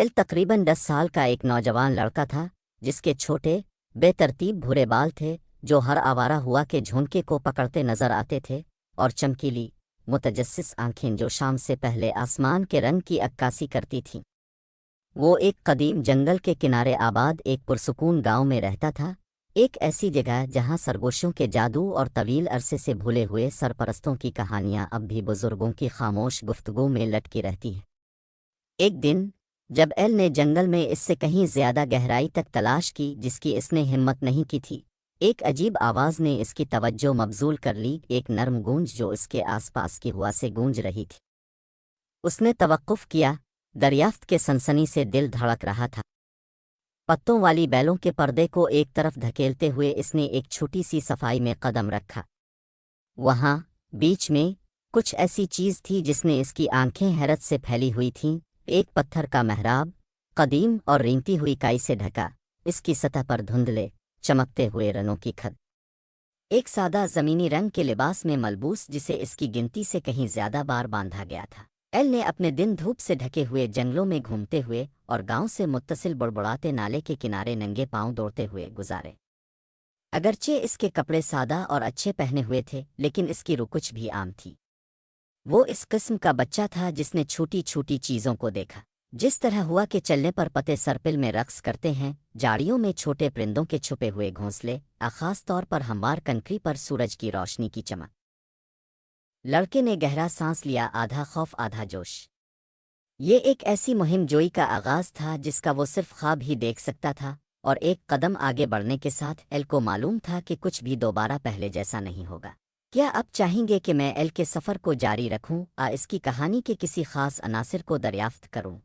L तकरीबन 10 साल का एक नौजवान लड़का था, जिसके छोटे बेतरतीब भूरे बाल थे जो हर आवारा हुआ के झोंके को पकड़ते नजर आते थे, और चमकीली मुतजस्सिस आंखें जो शाम से पहले आसमान के रंग की अक्कासी करती थीं। वो एक कदीम जंगल के किनारे आबाद एक पुरसुकून गांव में रहता था, एक ऐसी जगह जहां सरगोशियों के जादू और तवील अरसे से भूले हुए सरपरस्तों की कहानियां अब भी बुजुर्गों की खामोश गुफ्तगू में लटकी रहती हैं। एक दिन जब एल ने जंगल में इससे कहीं ज्यादा गहराई तक तलाश की जिसकी इसने हिम्मत नहीं की थी, एक अजीब आवाज़ ने इसकी तवज्जो मबजूल कर ली, एक नरम गूंज जो इसके आसपास की हवा से गूंज रही थी। उसने तवक्कुफ किया, दरियाफ्त के सनसनी से दिल धड़क रहा था। पत्तों वाली बैलों के पर्दे को एक तरफ धकेलते हुए इसने एक छोटी सी सफाई में कदम रखा। वहां बीच में कुछ ऐसी चीज थी जिसने इसकी आंखें हैरत से फैली हुई थीं। एक पत्थर का मेहराब, कदीम और रेंगती हुई काई से ढका, इसकी सतह पर धुंधले चमकते हुए रनों की खद। एक सादा जमीनी रंग के लिबास में मलबूस जिसे इसकी गिनती से कहीं ज्यादा बार बांधा गया था। एल ने अपने दिन धूप से ढके हुए जंगलों में घूमते हुए और गांव से मुत्तसिल बुड़बुड़ाते नाले के किनारे नंगे पांव दौड़ते हुए गुजारे। अगरचे इसके कपड़े सादा और अच्छे पहने हुए थे, लेकिन इसकी रूह कुछ भी आम थी। वो इस किस्म का बच्चा था जिसने छोटी छोटी चीज़ों को देखा, जिस तरह हुआ कि चलने पर पते सर्पिल में रक्स करते हैं, झाड़ियों में छोटे परिंदों के छुपे हुए घोंसले, खास तौर पर हमवार कंकरी पर सूरज की रोशनी की चमक। लड़के ने गहरा सांस लिया, आधा खौफ आधा जोश। ये एक ऐसी मुहिम जोई का आगाज था जिसका वो सिर्फ ख्वाब ही देख सकता था, और एक कदम आगे बढ़ने के साथ एल को मालूम था कि कुछ भी दोबारा पहले जैसा नहीं होगा। क्या आप चाहेंगे कि मैं एल के सफ़र को जारी रखूं, इसकी कहानी के किसी खास अनासिर को दरियाफ्त करूं?